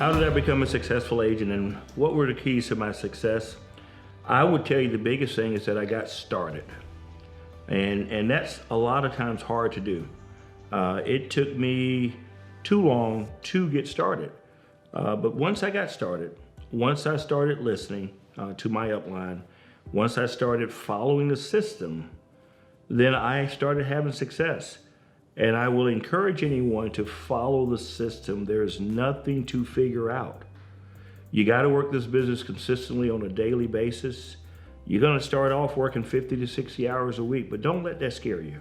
How did I become a successful agent and what were the keys to my success? I would tell you the biggest thing is that I got started. And that's a lot of times hard to do. It took me too long to get started. But once I got started, once I started listening to my upline, once I started following the system, then I started having success. And I will encourage anyone to follow the system. There's nothing to figure out. You got to work this business consistently on a daily basis. You're going to start off working 50 to 60 hours a week, but don't let that scare you.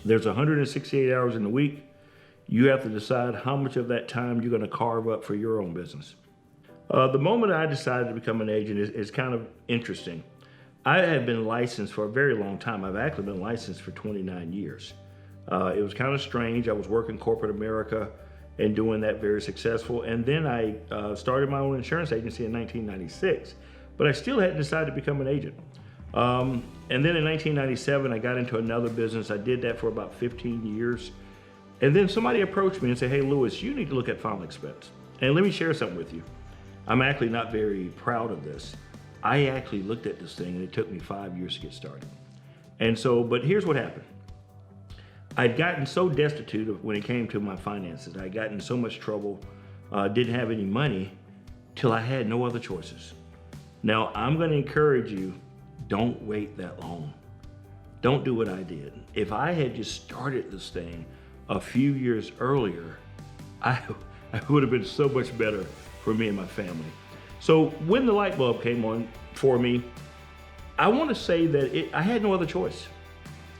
There's 168 hours in the week. You have to decide how much of that time you're going to carve up for your own business. The moment I decided to become an agent is kind of interesting. I have been licensed for a very long time. I've actually been licensed for 29 years. It was kind of strange. I was working corporate America and doing that very successful. And then I started my own insurance agency in 1996, but I still hadn't decided to become an agent. And then in 1997, I got into another business. I did that for about 15 years. And then somebody approached me and said, "Hey, Lewis, you need to look at final expense." And let me share something with you. I'm actually not very proud of this. I actually looked at this thing and it took me 5 years to get started. And so, but here's what happened. I'd gotten so destitute when it came to my finances. I'd gotten in so much trouble, didn't have any money, till I had no other choices. Now, I'm gonna encourage you, don't wait that long. Don't do what I did. If I had just started this thing a few years earlier, I would have been so much better for me and my family. So when the light bulb came on for me, I wanna say that I had no other choice.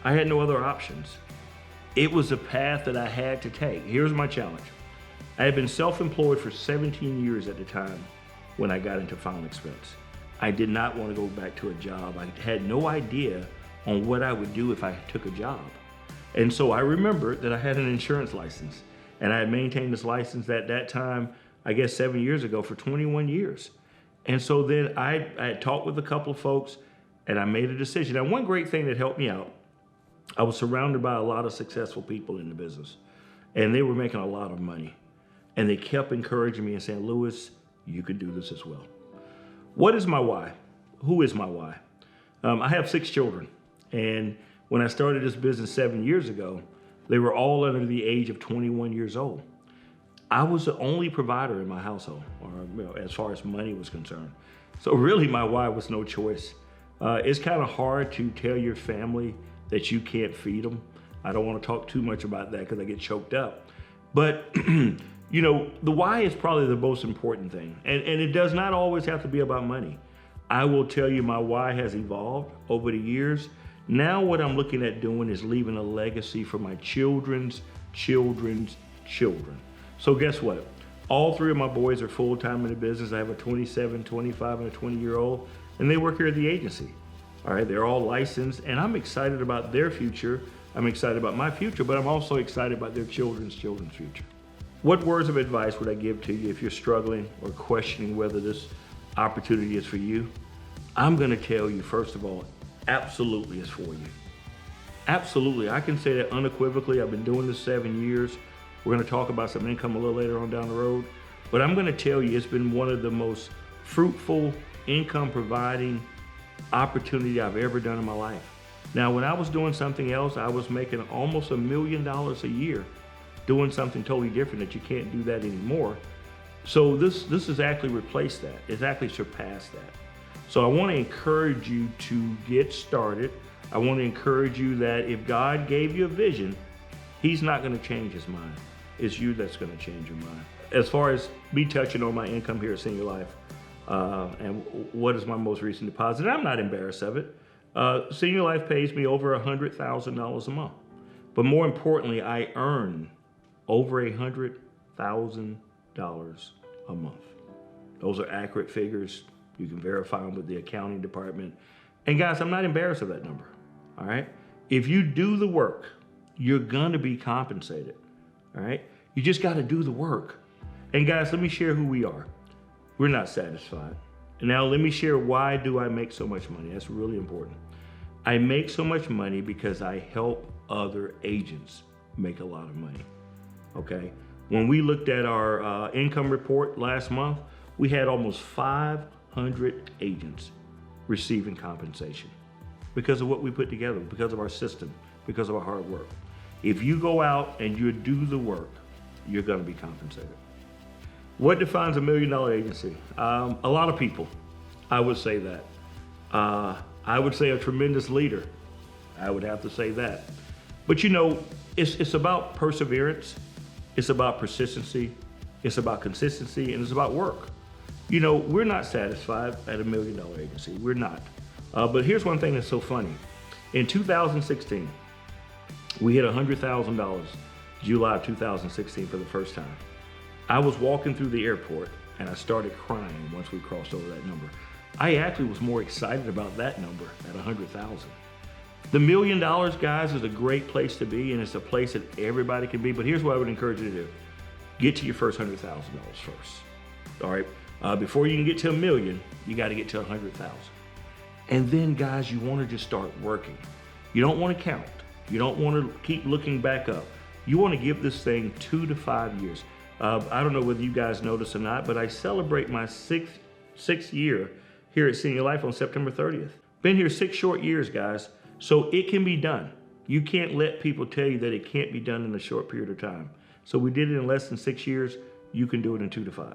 I had no other options. It was a path that I had to take. Here's my challenge. I had been self-employed for 17 years at the time when I got into final expense. I did not want to go back to a job. I had no idea on what I would do if I took a job. And so I remembered that I had an insurance license, and I had maintained this license at that time, I guess 7 years ago, for 21 years. And so then I had talked with a couple of folks and I made a decision. Now, one great thing that helped me out, I was surrounded by a lot of successful people in the business, and they were making a lot of money. And they kept encouraging me and saying, "Lewis, you could do this as well." What is my why? Who is my why? I have 6 children. And when I started this business 7 years ago, they were all under the age of 21 years old. I was the only provider in my household, or as far as money was concerned. So really my why was no choice. It's kind of hard to tell your family that you can't feed them. I don't want to talk too much about that because I get choked up. But you know, the why is probably the most important thing. And it does not always have to be about money. I will tell you my why has evolved over the years. Now what I'm looking at doing is leaving a legacy for my children's children's children. So guess what? All 3 of my boys are full-time in the business. I have a 27, 25, and a 20-year-old, and they work here at the agency. All right, they're all licensed, and I'm excited about their future. I'm excited about my future, but I'm also excited about their children's children's future. What words of advice would I give to you if you're struggling or questioning whether this opportunity is for you? I'm gonna tell you, first of all, absolutely it's for you. Absolutely, I can say that unequivocally. I've been doing this 7 years. We're gonna talk about some income a little later on down the road, but I'm gonna tell you it's been one of the most fruitful income providing opportunity I've ever done in my life. Now, when I was doing something else, I was making almost $1 million a year doing something totally different that you can't do that anymore. So this has actually replaced that. It's actually surpassed that. So I want to encourage you to get started. I want to encourage you that if God gave you a vision, He's not going to change His mind. It's you that's going to change your mind. As far as me touching on my income here at Senior Life, and what is my most recent deposit, I'm not embarrassed of it. Senior Life pays me over $100,000 a month. But more importantly, I earn over $100,000 a month. Those are accurate figures. You can verify them with the accounting department. And guys, I'm not embarrassed of that number, all right? If you do the work, you're gonna be compensated, all right? You just gotta do the work. And guys, let me share who we are. We're not satisfied. And now let me share why do I make so much money. That's really important. I make so much money because I help other agents make a lot of money, okay? When we looked at our income report last month, we had almost 500 agents receiving compensation because of what we put together, because of our system, because of our hard work. If you go out and you do the work, you're going to be compensated. What defines a $1 million agency? A lot of people, I would say that. I would say a tremendous leader. I would have to say that. But you know, it's about perseverance, it's about persistency, it's about consistency, and it's about work. You know, we're not satisfied at a $1 million agency. We're not. But here's one thing that's so funny. In 2016, we hit $100,000, July 2016 for the first time. I was walking through the airport and I started crying once we crossed over that number. I actually was more excited about that number at 100,000. The $1 million, guys, is a great place to be, and it's a place that everybody can be. But here's what I would encourage you to do. Get to your first $100,000 first. All right? Before you can get to $1 million, you got to get to 100,000. And then, guys, you want to just start working. You don't want to count. You don't want to keep looking back up. You want to give this thing 2 to 5 years. I don't know whether you guys notice or not, but I celebrate my sixth year here at Senior Life on September 30th. Been here 6 short years, guys. So it can be done. You can't let people tell you that it can't be done in a short period of time. So we did it in less than 6 years. You can do it in 2 to 5.